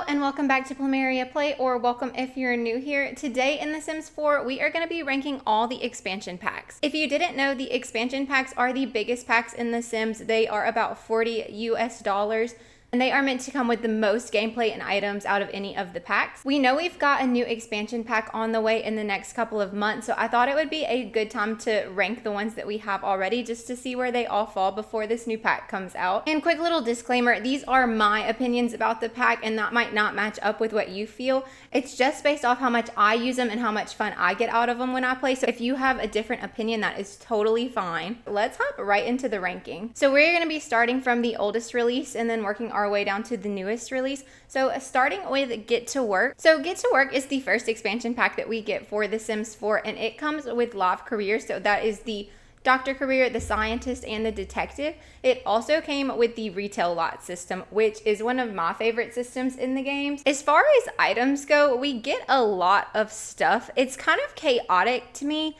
And welcome back to Plumeria Play, or welcome if you're new here. Today in The Sims 4, we are going to be ranking all the expansion packs. If you didn't know, the expansion packs are the biggest packs in The Sims. They are about $40 US, and they are meant to come with the most gameplay and items out of any of the packs. We know we've got a new expansion pack on the way in the next couple of months, so I thought it would be a good time to rank the ones that we have already just to see where they all fall before this new pack comes out. And quick little disclaimer, these are my opinions about the pack and that might not match up with what you feel. It's just based off how much I use them and how much fun I get out of them when I play. So if you have a different opinion, that is totally fine. Let's hop right into the ranking. So we're going to be starting from the oldest release and then working our way down to the newest release. So starting with Get to Work. So Get to Work is the first expansion pack that we get for The Sims 4, and it comes with live careers. So that is the doctor career, the scientist, and the detective. It also came with the retail lot system, which is one of my favorite systems in the games. As far as items go, we get a lot of stuff. It's kind of chaotic to me,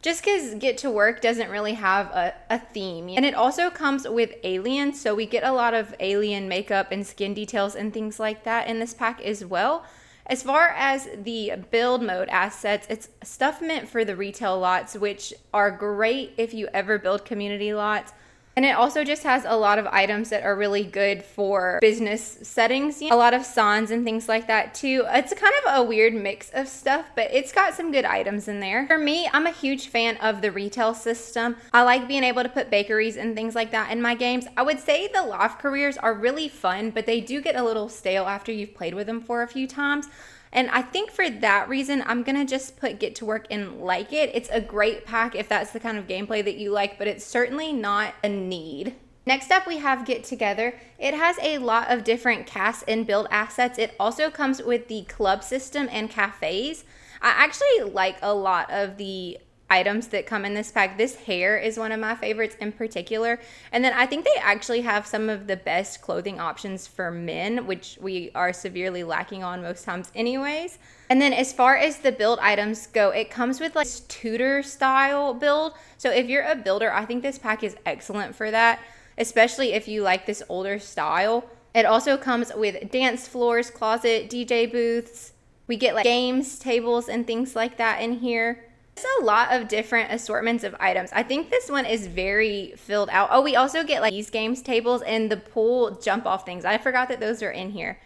just because Get to Work doesn't really have a theme. And it also comes with aliens, so we get a lot of alien makeup and skin details and things like that in this pack as well. As far as the build mode assets, it's stuff meant for the retail lots, which are great if you ever build community lots. And it also just has a lot of items that are really good for business settings. A lot of signs and things like that too. It's kind of a weird mix of stuff, but it's got some good items in there. For me, I'm a huge fan of the retail system. I like being able to put bakeries and things like that in my games. I would say the live careers are really fun, but they do get a little stale after you've played with them for a few times. And I think for that reason, I'm going to just put Get to Work and like it. It's a great pack if that's the kind of gameplay that you like, but it's certainly not a need. Next up, we have Get Together. It has a lot of different cast and build assets. It also comes with the club system and cafes. I actually like a lot of the items that come in this pack. This hair is one of my favorites in particular. And then I think they actually have some of the best clothing options for men, which we are severely lacking on most times anyways. And then as far as the build items go, it comes with like Tudor style build. So if you're a builder, I think this pack is excellent for that, especially if you like this older style. It also comes with dance floors, closet, DJ booths. We get like games, tables, and things like that in here. It's a lot of different assortments of items. I think this one is very filled out. Oh, we also get like these games tables and the pool jump off things. I forgot that those are in here.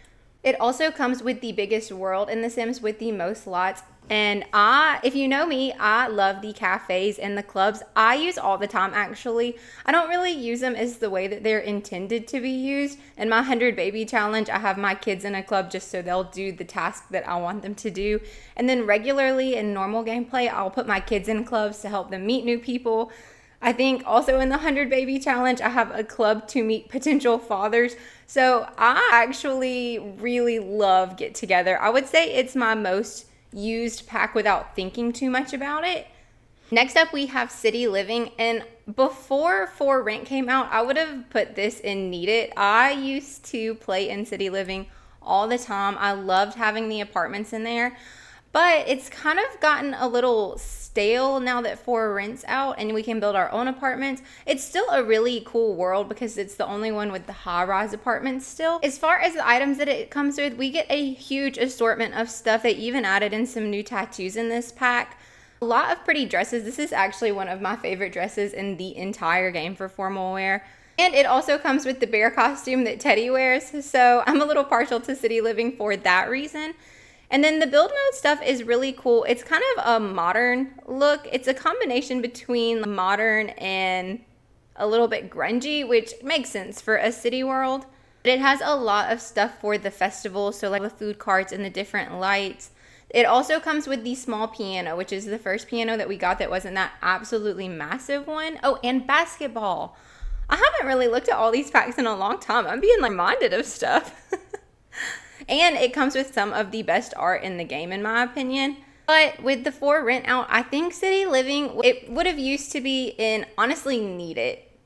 It also comes with the biggest world in The Sims with the most lots. And if you know me, I love the cafes and the clubs. I use all the time, actually. I don't really use them as the way that they're intended to be used. In my 100 baby challenge, I have my kids in a club just so they'll do the task that I want them to do. And then regularly in normal gameplay, I'll put my kids in clubs to help them meet new people. I think also in the 100 baby challenge, I have a club to meet potential fathers. So I actually really love Get Together. I would say it's my most used pack without thinking too much about it. Next up, we have City Living, and before For Rent came out, I would have put this in Need It. I used to play in City Living all the time. I loved having the apartments in there, but it's kind of gotten a little stale now that For Rent's out and we can build our own apartments. It's still a really cool world because it's the only one with the high-rise apartments still. As far as the items that it comes with, we get a huge assortment of stuff. They even added in some new tattoos in this pack. A lot of pretty dresses. This is actually one of my favorite dresses in the entire game for formal wear. And it also comes with the bear costume that Teddy wears, so I'm a little partial to City Living for that reason. And then the build mode stuff is really cool. It's kind of a modern look. It's a combination between modern and a little bit grungy, which makes sense for a city world. But it has a lot of stuff for the festival, so like the food carts and the different lights. It also comes with the small piano, which is the first piano that we got that wasn't that absolutely massive one. Oh, and basketball. I haven't really looked at all these packs in a long time. I'm being like reminded of stuff. And it comes with some of the best art in the game, in my opinion. But with the For Rent out, I think City Living, it would have used to be in, honestly, Need It.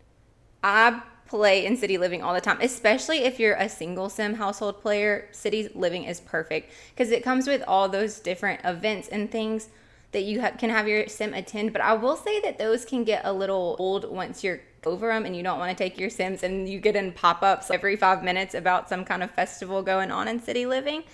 I play in City Living all the time, especially if you're a single sim household player. City Living is perfect because it comes with all those different events and things that you can have your sim attend. But I will say that those can get a little old once you're over them and you don't want to take your Sims and you get in pop-ups every 5 minutes about some kind of festival going on in city living.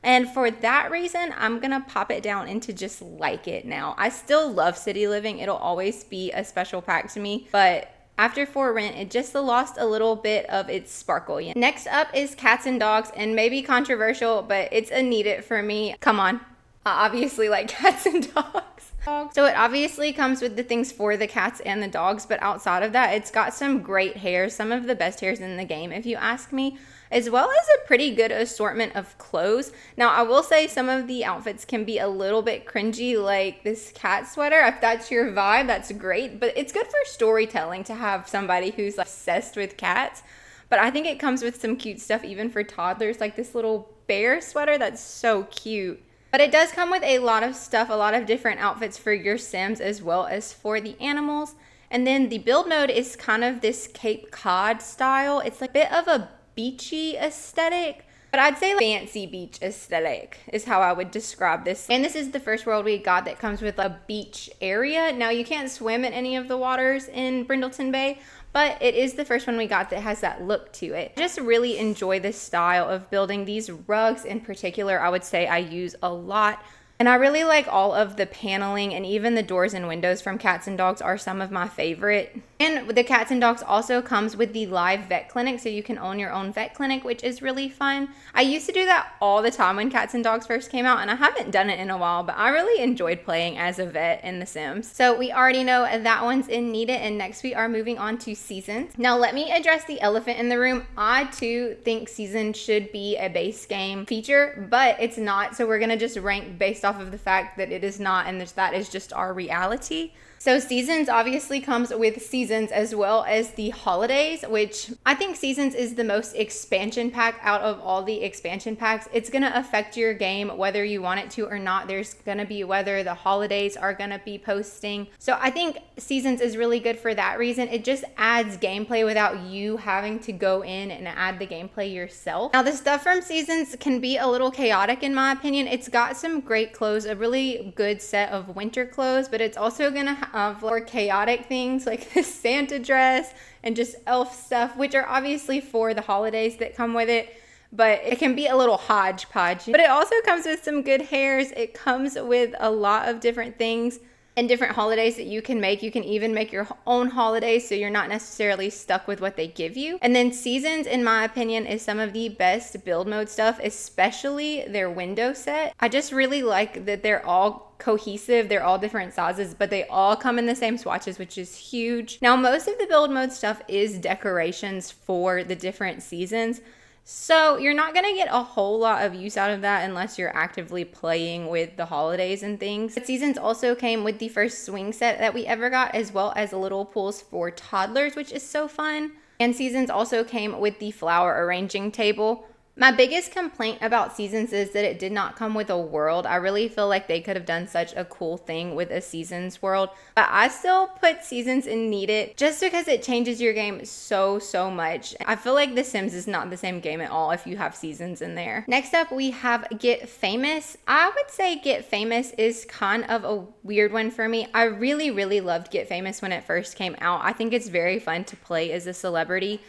And for that reason, I'm going to pop it down into just like it now. I still love city living. It'll always be a special pack to me, but after For Rent, it just lost a little bit of its sparkle. Next up is cats and dogs, and maybe controversial, but it's a need it for me. Come on. I obviously like cats and dogs. So it obviously comes with the things for the cats and the dogs, but outside of that, it's got some great hairs, some of the best hairs in the game, if you ask me, as well as a pretty good assortment of clothes. Now, I will say some of the outfits can be a little bit cringy, like this cat sweater. If that's your vibe, that's great, but it's good for storytelling to have somebody who's like obsessed with cats. But I think it comes with some cute stuff even for toddlers, like this little bear sweater that's so cute. But it does come with a lot of stuff, a lot of different outfits for your Sims as well as for the animals. And then the build mode is kind of this Cape Cod style. It's like a bit of a beachy aesthetic, but I'd say like fancy beach aesthetic is how I would describe this. And this is the first world we got that comes with a beach area. Now you can't swim in any of the waters in Brindleton Bay, but it is the first one we got that has that look to it. I just really enjoy this style of building. These rugs in particular, I would say I use a lot. And I really like all of the paneling, and even the doors and windows from Cats and Dogs are some of my favorite. And the Cats and Dogs also comes with the live vet clinic, so you can own your own vet clinic, which is really fun. I used to do that all the time when Cats and Dogs first came out, and I haven't done it in a while, but I really enjoyed playing as a vet in The Sims. So we already know that one's in Need It, and next we are moving on to Seasons. Now let me address the elephant in the room. I too think Seasons should be a base game feature, but it's not, so we're gonna just rank based off of the fact that it is not, and that is just our reality. So Seasons obviously comes with Seasons as well as the holidays, which I think Seasons is the most expansion pack out of all the expansion packs. It's going to affect your game whether you want it to or not. There's going to be whether the holidays are going to be posting. So I think Seasons is really good for that reason. It just adds gameplay without you having to go in and add the gameplay yourself. Now the stuff from Seasons can be a little chaotic in my opinion. It's got some great clothes, a really good set of winter clothes, but it's also going to have more chaotic things like this Santa dress and just elf stuff, which are obviously for the holidays that come with it, but it can be a little hodgepodge. But it also comes with some good hairs. It comes with a lot of different things and different holidays that you can make. You can even make your own holidays, so you're not necessarily stuck with what they give you. And then Seasons, in my opinion, is some of the best build mode stuff, especially their window set. I just really like that they're all cohesive. They're all different sizes, but they all come in the same swatches, which is huge. Now, most of the build mode stuff is decorations for the different seasons, so you're not going to get a whole lot of use out of that unless you're actively playing with the holidays and things. But Seasons also came with the first swing set that we ever got, as well as little pools for toddlers, which is so fun. And Seasons also came with the flower arranging table. My biggest complaint about Seasons is that it did not come with a world. I really feel like they could have done such a cool thing with a Seasons world, but I still put Seasons in Need It just because it changes your game so much. I feel like The Sims is not the same game at all if you have Seasons in there. Next up, we have Get Famous. I would say Get Famous is kind of a weird one for me. I really loved Get Famous when it first came out. I think it's very fun to play as a celebrity.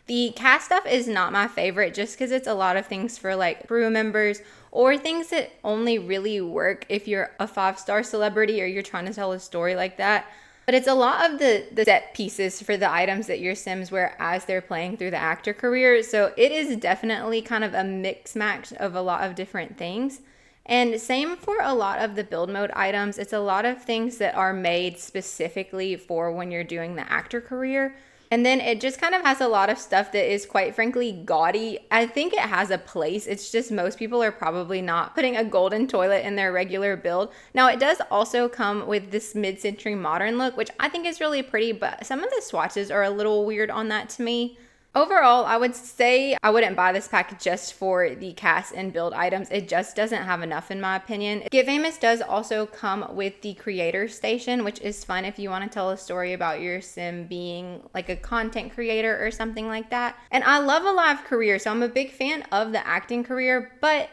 The cast stuff is not my favorite just because it's a lot of things for like crew members or things that only really work if you're a 5-star celebrity or you're trying to tell a story like that. But it's a lot of the set pieces for the items that your Sims wear as they're playing through the actor career. So it is definitely kind of a mix match of a lot of different things. And same for a lot of the build mode items. It's a lot of things that are made specifically for when you're doing the actor career. And then it just kind of has a lot of stuff that is quite frankly gaudy. I think it has a place. It's just most people are probably not putting a golden toilet in their regular build. Now it does also come with this mid-century modern look, which I think is really pretty, but some of the swatches are a little weird on that to me. Overall, I would say I wouldn't buy this pack just for the cast and build items. It just doesn't have enough in my opinion. Get Famous does also come with the creator station, which is fun if you want to tell a story about your Sim being like a content creator or something like that. And I love a live career, so I'm a big fan of the acting career, but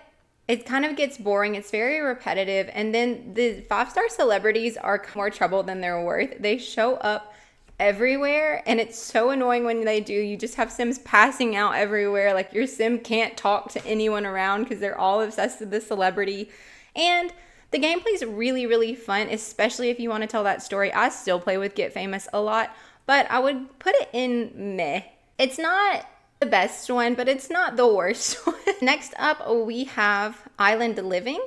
it kind of gets boring. It's very repetitive. And then the 5-star celebrities are more trouble than they're worth. They show up everywhere, and it's so annoying when they do. You just have Sims passing out everywhere. Like, your Sim can't talk to anyone around because they're all obsessed with the celebrity. And the gameplay is really, really fun, especially if you want to tell that story. I still play with Get Famous a lot, but I would put it in meh. It's not the best one, but it's not the worst one. Next up, we have Island Living.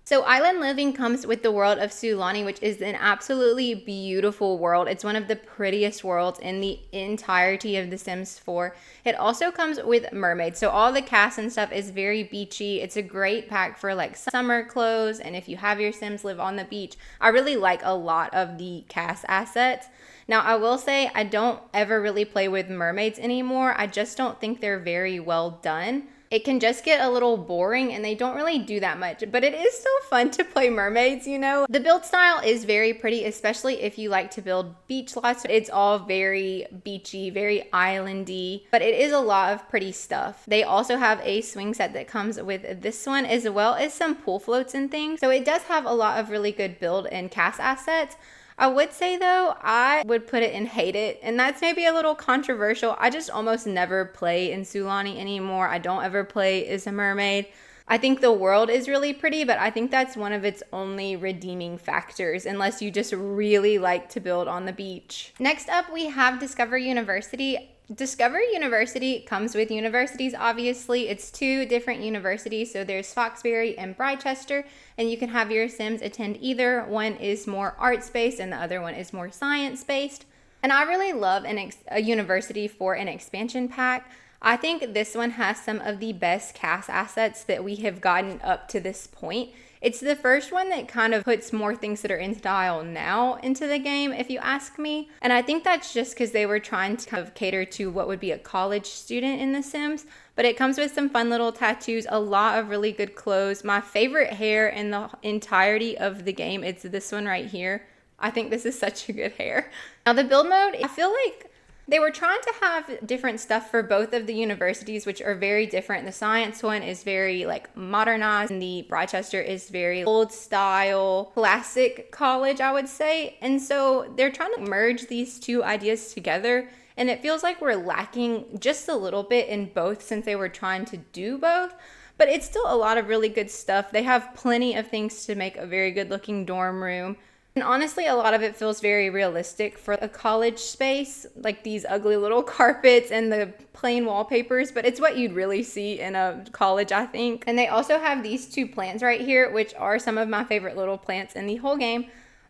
So Island Living comes with the world of Sulani, which is an absolutely beautiful world. It's one of the prettiest worlds in the entirety of The Sims 4. It also comes with mermaids. So all the cast and stuff is very beachy. It's a great pack for like summer clothes, and if you have your Sims live on the beach. I really like a lot of the cast assets. Now, I will say I don't ever really play with mermaids anymore. I just don't think they're very well done. It can just get a little boring and they don't really do that much, but it is still fun to play mermaids, you know? The build style is very pretty, especially if you like to build beach lots. It's all very beachy, very islandy, but it is a lot of pretty stuff. They also have a swing set that comes with this one, as well as some pool floats and things. So it does have a lot of really good build and cast assets. I would say though, I would put it in hate it, and that's maybe a little controversial. I just almost never play in Sulani anymore. I don't ever play as a mermaid. I think the world is really pretty, but I think that's one of its only redeeming factors, unless you just really like to build on the beach. Next up, we have Discover University. Discover University comes with universities, obviously. It's 2 different universities, so there's Foxbury and Brychester, and you can have your Sims attend either. One is more arts-based and the other one is more science-based. And I really love a university for an expansion pack. I think this one has some of the best cast assets that we have gotten up to this point. It's the first one that kind of puts more things that are in style now into the game, if you ask me. And I think that's just because they were trying to kind of cater to what would be a college student in The Sims. But it comes with some fun little tattoos, a lot of really good clothes. My favorite hair in the entirety of the game, it's this one right here. I think this is such a good hair. Now the build mode, I feel like they were trying to have different stuff for both of the universities, which are very different. The science one is very like modernized, and the Brychester is very old style, classic college, I would say. And so they're trying to merge these 2 ideas together, and it feels like we're lacking just a little bit in both since they were trying to do both. But it's still a lot of really good stuff. They have plenty of things to make a very good looking dorm room. And honestly, a lot of it feels very realistic for a college space, like these ugly little carpets and the plain wallpapers, but it's what you'd really see in a college, I think. And they also have these 2 plants right here, which are some of my favorite little plants in the whole game.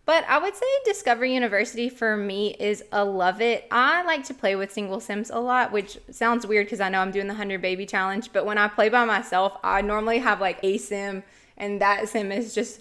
But I would say Discover University for me is a love it. I like to play with single Sims a lot, which sounds weird because I know I'm doing the 100 baby challenge, but when I play by myself, I normally have like a Sim, and that Sim is just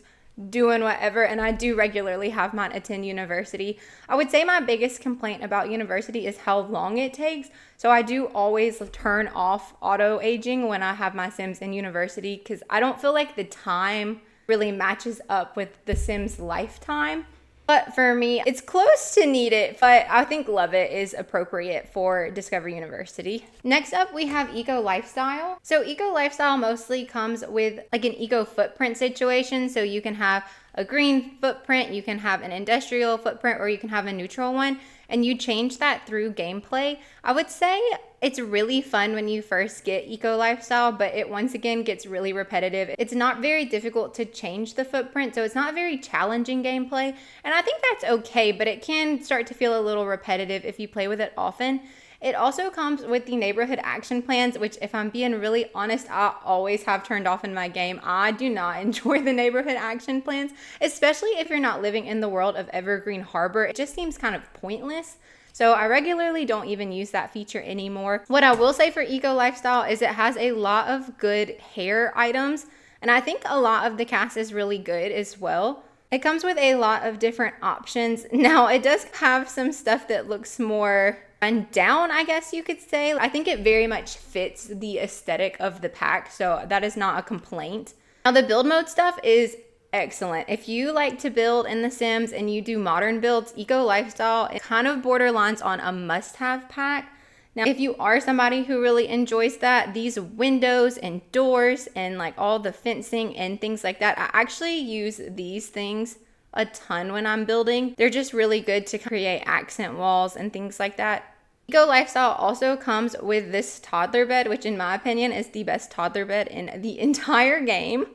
doing whatever, and I do regularly have mine attend university. I would say my biggest complaint about university is how long it takes. So I do always turn off auto aging when I have my Sims in university because I don't feel like the time really matches up with the Sims lifetime. But for me, it's close to need it, but I think love it is appropriate for Discover University. Next up, we have Eco Lifestyle. So Eco Lifestyle mostly comes with like an eco footprint situation. So you can have a green footprint, you can have an industrial footprint, or you can have a neutral one, and you change that through gameplay. I would say it's really fun when you first get Eco Lifestyle, but it once again gets really repetitive. It's not very difficult to change the footprint, so it's not very challenging gameplay, and I think that's okay, but it can start to feel a little repetitive if you play with it often. It also comes with the neighborhood action plans, which if I'm being really honest, I always have turned off in my game. I do not enjoy the neighborhood action plans, especially if you're not living in the world of Evergreen Harbor. It just seems kind of pointless. So I regularly don't even use that feature anymore. What I will say for Eco Lifestyle is it has a lot of good hair items, and I think a lot of the cast is really good as well. It comes with a lot of different options. Now, it does have some stuff that looks more run down, I guess you could say. I think it very much fits the aesthetic of the pack, so that is not a complaint. Now, the build mode stuff is excellent. If you like to build in The Sims and you do modern builds, Eco Lifestyle is kind of borderlines on a must-have pack. Now, if you are somebody who really enjoys that, these windows and doors and like all the fencing and things like that, I actually use these things a ton when I'm building. They're just really good to create accent walls and things like that. Eco Lifestyle also comes with this toddler bed, which in my opinion is the best toddler bed in the entire game.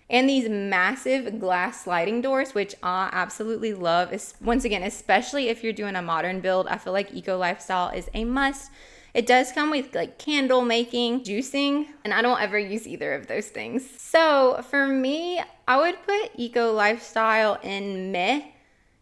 And these massive glass sliding doors, which I absolutely love. Once again, especially if you're doing a modern build, I feel like Eco Lifestyle is a must. It does come with like candle making, juicing, and I don't ever use either of those things. So for me, I would put Eco Lifestyle in meh,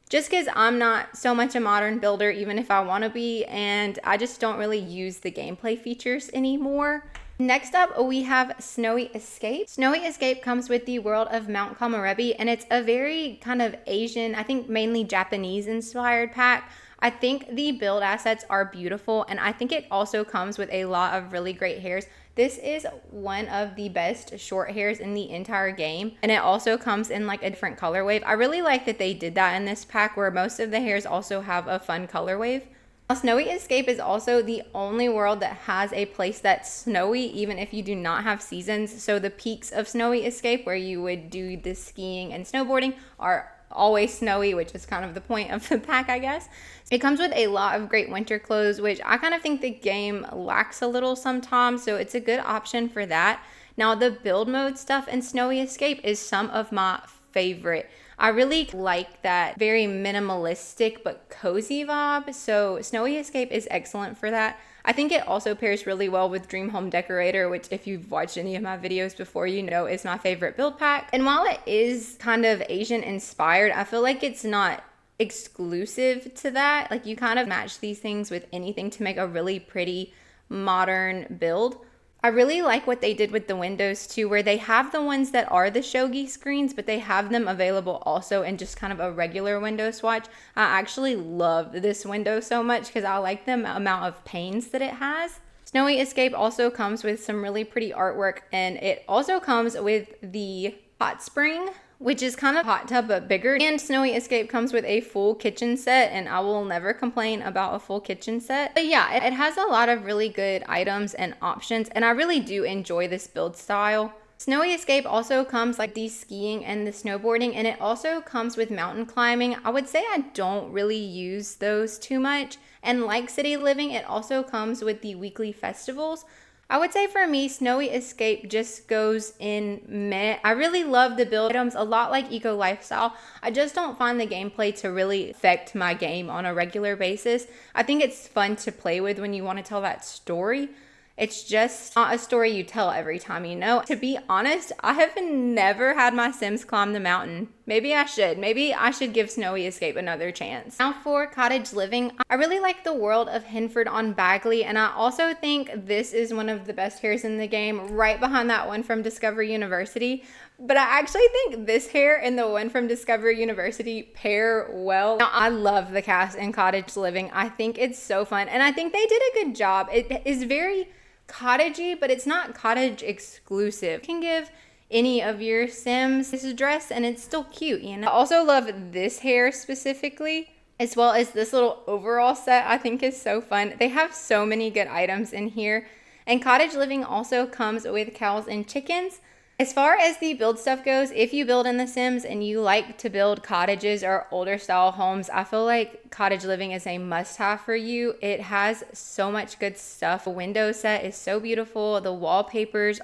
just because I'm not so much a modern builder, even if I want to be, and I just don't really use the gameplay features anymore. Next up, we have Snowy Escape. Snowy Escape comes with the world of Mount Komorebi, and it's a very kind of Asian, I think mainly Japanese inspired pack. I think the build assets are beautiful, and I think it also comes with a lot of really great hairs. This is one of the best short hairs in the entire game, and it also comes in like a different color wave. I really like that they did that in this pack, where most of the hairs also have a fun color wave. Now, Snowy Escape is also the only world that has a place that's snowy, even if you do not have seasons. So the peaks of Snowy Escape, where you would do the skiing and snowboarding, are always snowy, which is kind of the point of the pack, I guess. It comes with a lot of great winter clothes, which I kind of think the game lacks a little sometimes, so it's a good option for that. Now, the build mode stuff in Snowy Escape is some of my favorite. I really like that very minimalistic but cozy vibe, so Snowy Escape is excellent for that. I think it also pairs really well with Dream Home Decorator, which if you've watched any of my videos before, you know is my favorite build pack. And while it is kind of Asian inspired, I feel like it's not exclusive to that. Like, you kind of match these things with anything to make a really pretty modern build. I really like what they did with the windows too, where they have the ones that are the shogi screens, but they have them available also in just kind of a regular window swatch. I actually love this window so much because I like the amount of panes that it has. Snowy Escape also comes with some really pretty artwork, and it also comes with the hot spring, which is kind of hot tub but bigger. And Snowy Escape comes with a full kitchen set, and I will never complain about a full kitchen set. But yeah, it has a lot of really good items and options, and I really do enjoy this build style. Snowy Escape also comes like the skiing and the snowboarding, and it also comes with mountain climbing. I would say I don't really use those too much. And like City Living, it also comes with the weekly festivals. I would say for me, Snowy Escape just goes in meh. I really love the build items, a lot like Eco Lifestyle. I just don't find the gameplay to really affect my game on a regular basis. I think it's fun to play with when you want to tell that story. It's just not a story you tell every time, you know? To be honest, I have never had my Sims climb the mountain. Maybe I should. Maybe I should give Snowy Escape another chance. Now for Cottage Living, I really like the world of Hinford on Bagley, and I also think this is one of the best hairs in the game, right behind that one from Discovery University. But I actually think this hair and the one from Discovery University pair well. Now, I love the cast in Cottage Living. I think it's so fun, and I think they did a good job. It is very cottagey, but it's not cottage exclusive. You can give any of your Sims this dress and it's still cute, you know? I also love this hair specifically, as well as this little overall set. I think is so fun. They have so many good items in here. And Cottage Living also comes with cows and chickens. As far as the build stuff goes, if you build in The Sims and you like to build cottages or older style homes, I feel like Cottage Living is a must-have for you. It has so much good stuff. The window set is so beautiful. The wallpapers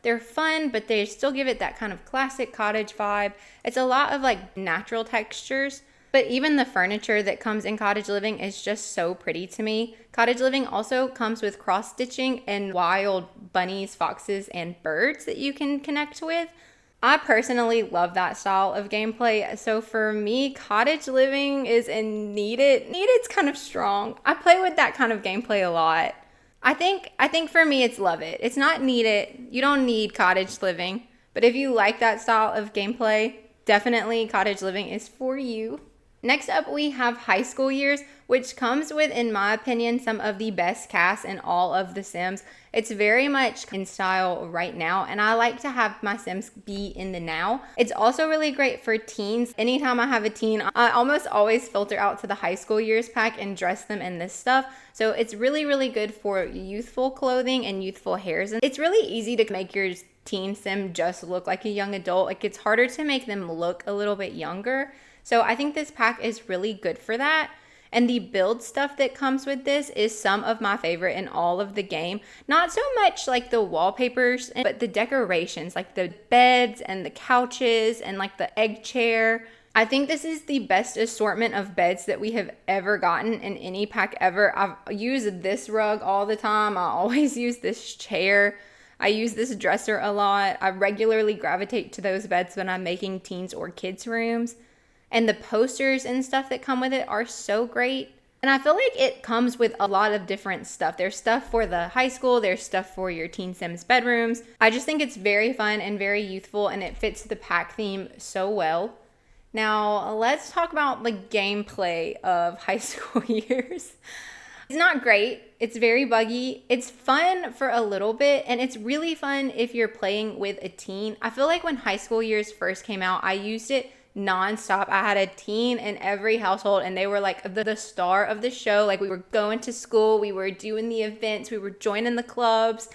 they're fun, but they still give it that kind of classic cottage vibe. It's a lot of like natural textures. But even the furniture that comes in Cottage Living is just so pretty to me. Cottage Living also comes with cross-stitching and wild bunnies, foxes, and birds that you can connect with. I personally love that style of gameplay. So for me, Cottage Living is in needed. Needed's kind of strong. I play with that kind of gameplay a lot. I think for me it's love it. It's not needed. You don't need Cottage Living. But if you like that style of gameplay, definitely Cottage Living is for you. Next up, we have High School Years, which comes with, in my opinion, some of the best casts in all of The Sims. It's very much in style right now, and I like to have my Sims be in the now. It's also really great for teens. Anytime I have a teen, I almost always filter out to the High School Years pack and dress them in this stuff. So it's really, really good for youthful clothing and youthful hairs. And it's really easy to make your teen Sim just look like a young adult. Like, it's harder to make them look a little bit younger. So I think this pack is really good for that. And the build stuff that comes with this is some of my favorite in all of the game. Not so much like the wallpapers, but the decorations, like the beds and the couches and like the egg chair. I think this is the best assortment of beds that we have ever gotten in any pack ever. I've used this rug all the time. I always use this chair. I use this dresser a lot. I regularly gravitate to those beds when I'm making teens or kids rooms. And the posters and stuff that come with it are so great. And I feel like it comes with a lot of different stuff. There's stuff for the high school. There's stuff for your teen Sims bedrooms. I just think it's very fun and very youthful, and it fits the pack theme so well. Now, let's talk about the gameplay of high school years. It's not great. It's very buggy. It's fun for a little bit, and it's really fun if you're playing with a teen. I feel like when high school years first came out, I used it nonstop. I had a teen in every household, and they were like the star of the show. Like, we were going to school, we were doing the events, we were joining the clubs.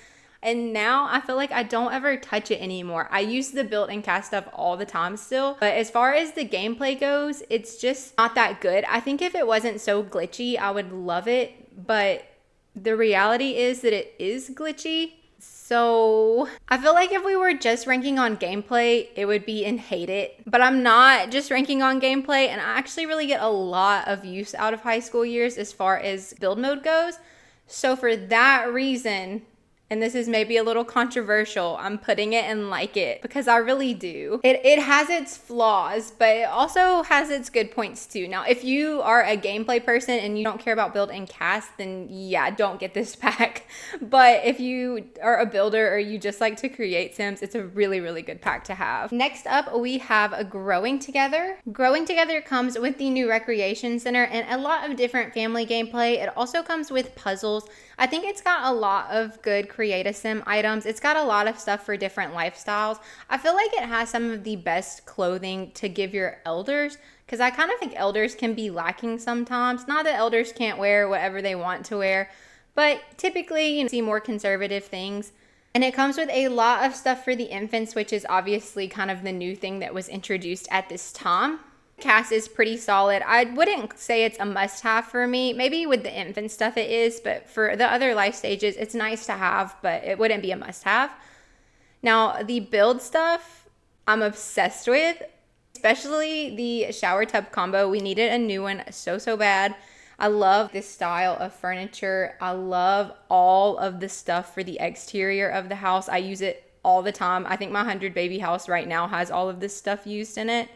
And now I feel like I don't ever touch it anymore. I use the built and cast stuff all the time still, but as far as the gameplay goes, it's just not that good. I think if it wasn't so glitchy, I would love it, but the reality is that it is glitchy. So I feel like if we were just ranking on gameplay, it would be in hate it. But I'm not just ranking on gameplay, and I actually really get a lot of use out of high school years as far as build mode goes. So for that reason, and this is maybe a little controversial, I'm putting it in like it because I really do. It has its flaws, but it also has its good points too. Now, if you are a gameplay person and you don't care about build and cast, then yeah, don't get this pack. But if you are a builder or you just like to create Sims, it's a really, really good pack to have. Next up, we have a Growing Together. Growing Together comes with the new Recreation Center and a lot of different family gameplay. It also comes with puzzles. I think it's got a lot of good Create a Sim items. It's got a lot of stuff for different lifestyles. I feel like it has some of the best clothing to give your elders, because I kind of think elders can be lacking sometimes. Not that elders can't wear whatever they want to wear, but typically you see more conservative things. And it comes with a lot of stuff for the infants, which is obviously kind of the new thing that was introduced at this time. Cast is pretty solid. I wouldn't say it's a must-have for me. Maybe with the infant stuff it is, but for the other life stages, it's nice to have, but it wouldn't be a must-have. Now, the build stuff, I'm obsessed with, especially the shower tub combo. We needed a new one so bad. I love this style of furniture. I love all of the stuff for the exterior of the house. I use it all the time. I think my 100 baby house right now has all of this stuff used in it.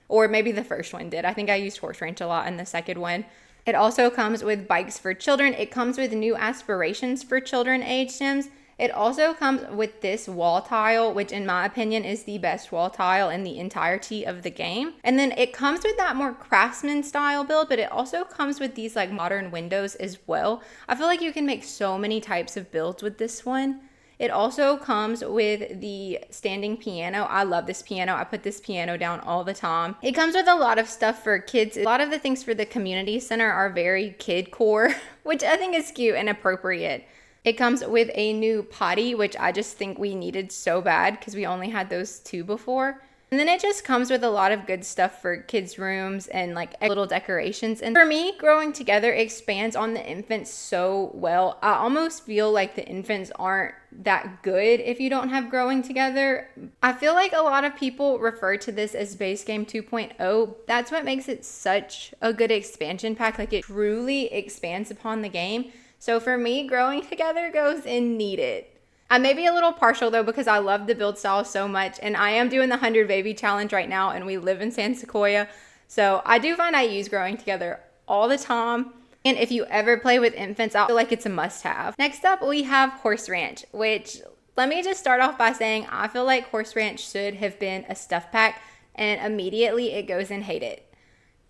Or maybe the first one did. I think I used Horse Ranch a lot in the second one. It also comes with bikes for children. It comes with new aspirations for children age Sims. It also comes with this wall tile, which in my opinion is the best wall tile in the entirety of the game. And then it comes with that more craftsman style build, but it also comes with these like modern windows as well. I feel like you can make so many types of builds with this one. It also comes with the standing piano. I love this piano. I put this piano down all the time. It comes with a lot of stuff for kids. A lot of the things for the community center are very kid core, which I think is cute and appropriate. It comes with a new potty, which I just think we needed so bad because we only had those two before. And then it just comes with a lot of good stuff for kids' rooms and like little decorations. And for me, Growing Together expands on the infants so well. I almost feel like the infants aren't that good if you don't have Growing Together. I feel like a lot of people refer to this as base game 2.0. That's what makes it such a good expansion pack. Like, it truly expands upon the game. So for me, Growing Together goes in needed. I may be a little partial though because I love the build style so much, and I am doing the 100 baby challenge right now, and we live in San Sequoia. So I do find I use Growing Together all the time. And if you ever play with infants, I feel like it's a must-have. Next up, we have Horse Ranch, which, let me just start off by saying I feel like Horse Ranch should have been a stuff pack, and immediately it goes in hate it.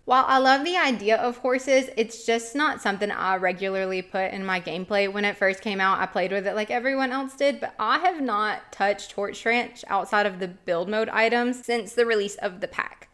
While I love the idea of horses, it's just not something I regularly put in my gameplay. When it first came out, I played with it like everyone else did, but I have not touched Horse Ranch outside of the build mode items since the release of the pack.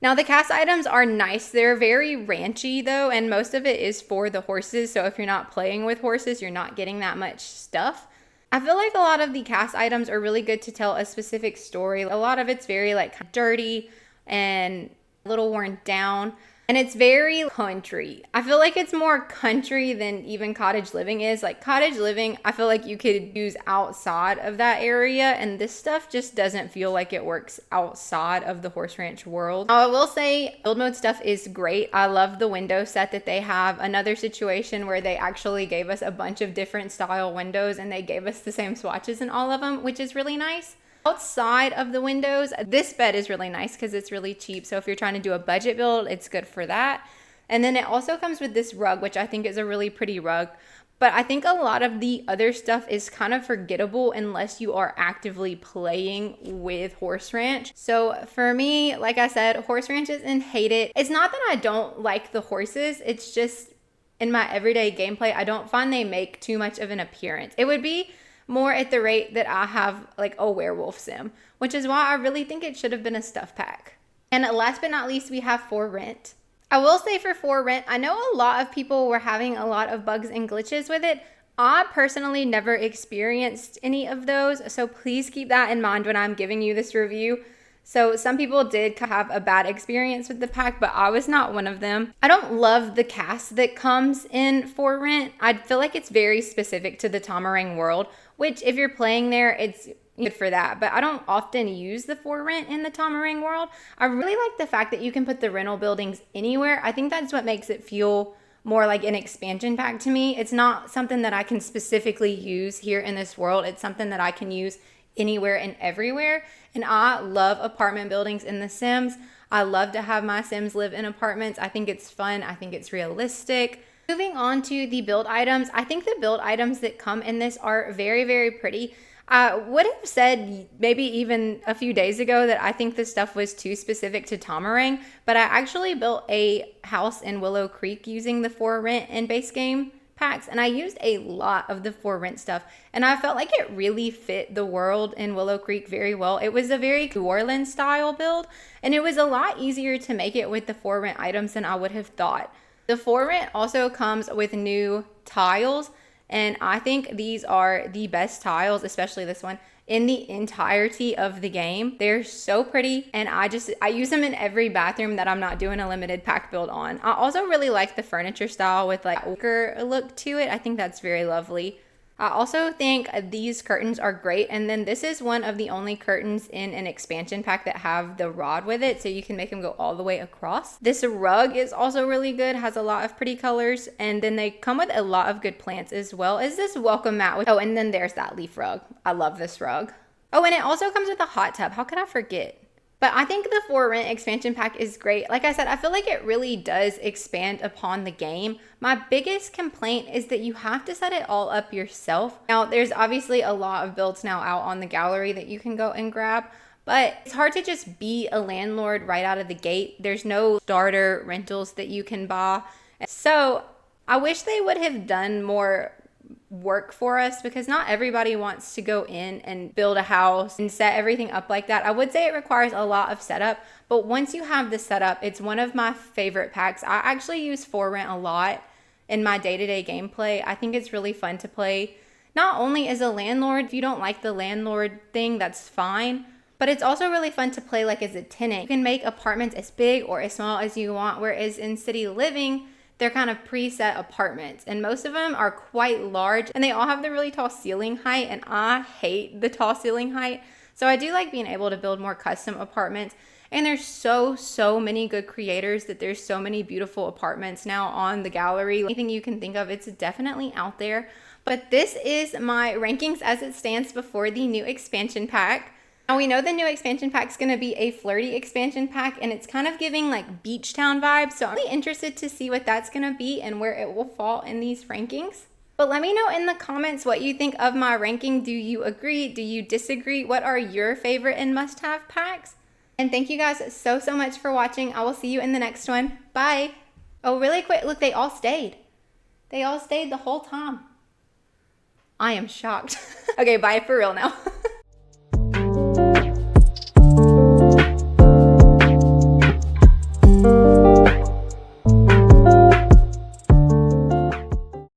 Now, the cast items are nice. They're very ranchy though, and most of it is for the horses. So if you're not playing with horses, you're not getting that much stuff. I feel like a lot of the cast items are really good to tell a specific story. A lot of it's very like dirty and little worn down. And it's very country. I feel like it's more country than even cottage living is. Like cottage living, I feel like you could use outside of that area, and this stuff just doesn't feel like it works outside of the horse ranch world. Now, I will say build mode stuff is great. I love the window set that they have. Another situation where they actually gave us a bunch of different style windows and they gave us the same swatches in all of them, which is really nice. Outside of the windows, this bed is really nice because it's really cheap. So if you're trying to do a budget build, it's good for that. And then it also comes with this rug, which I think is a really pretty rug. But I think a lot of the other stuff is kind of forgettable unless you are actively playing with Horse Ranch. So for me, like I said, Horse Ranches and hate it. It's not that I don't like the horses. It's just in my everyday gameplay, I don't find they make too much of an appearance. It would be more at the rate that I have like a werewolf sim, which is why I really think it should have been a stuff pack. And last but not least, we have For Rent. I will say for Rent, I know a lot of people were having a lot of bugs and glitches with it. I personally never experienced any of those, so please keep that in mind when I'm giving you this review. So some people did have a bad experience with the pack, but I was not one of them. I don't love the cast that comes in For Rent. I feel like it's very specific to the Tamarang world, which if you're playing there, it's good for that. But I don't often use the For Rent in the Tamarang world. I really like the fact that you can put the rental buildings anywhere. I think that's what makes it feel more like an expansion pack to me. It's not something that I can specifically use here in this world. It's something that I can use anywhere and everywhere. And I love apartment buildings in The Sims. I love to have my Sims live in apartments. I think it's fun. I think it's realistic. Moving on to the build items. I think the build items that come in this are very, very pretty. I would have said maybe even a few days ago that I think this stuff was too specific to Tamarang, but I actually built a house in Willow Creek using the For Rent and base game packs, and I used a lot of the For Rent stuff, and I felt like it really fit the world in Willow Creek very well. It was a very New Orleans style build, and it was a lot easier to make it with the For Rent items than I would have thought. The For Rent also comes with new tiles, and I think these are the best tiles, especially this one, in the entirety of the game. They're so pretty, and I use them in every bathroom that I'm not doing a limited pack build on. I also really like the furniture style with like a wicker look to it. I think that's very lovely. I also think these curtains are great, and then this is one of the only curtains in an expansion pack that have the rod with it, so you can make them go all the way across. This rug is also really good, has a lot of pretty colors, and then they come with a lot of good plants as well as this welcome mat with, oh, and then there's that leaf rug. I love this rug. Oh, and it also comes with a hot tub. How could I forget? But I think the For Rent expansion pack is great. Like I said, I feel like it really does expand upon the game. My biggest complaint is that you have to set it all up yourself. Now, there's obviously a lot of builds now out on the gallery that you can go and grab, but it's hard to just be a landlord right out of the gate. There's no starter rentals that you can buy. So I wish they would have done more work for us, because not everybody wants to go in and build a house and set everything up like that. I would say it requires a lot of setup, but once you have the setup, it's one of my favorite packs. I actually use For Rent a lot in my day-to-day gameplay. I think it's really fun to play, not only as a landlord. If you don't like the landlord thing, that's fine, but it's also really fun to play like as a tenant. You can make apartments as big or as small as you want, whereas in city living, they're kind of preset apartments, and most of them are quite large, and they all have the really tall ceiling height, and I hate the tall ceiling height. So I do like being able to build more custom apartments, and there's so many good creators that there's so many beautiful apartments now on the gallery. Anything you can think of, it's definitely out there. But this is my rankings as it stands before the new expansion pack. Now we know the new expansion pack is going to be a flirty expansion pack, and it's kind of giving like beach town vibes. So I'm really interested to see what that's going to be and where it will fall in these rankings. But let me know in the comments what you think of my ranking. Do you agree? Do you disagree? What are your favorite and must-have packs? And thank you guys so much for watching. I will see you in the next one. Bye. Oh, really quick. Look, they all stayed. They all stayed the whole time. I am shocked. Okay, bye for real now.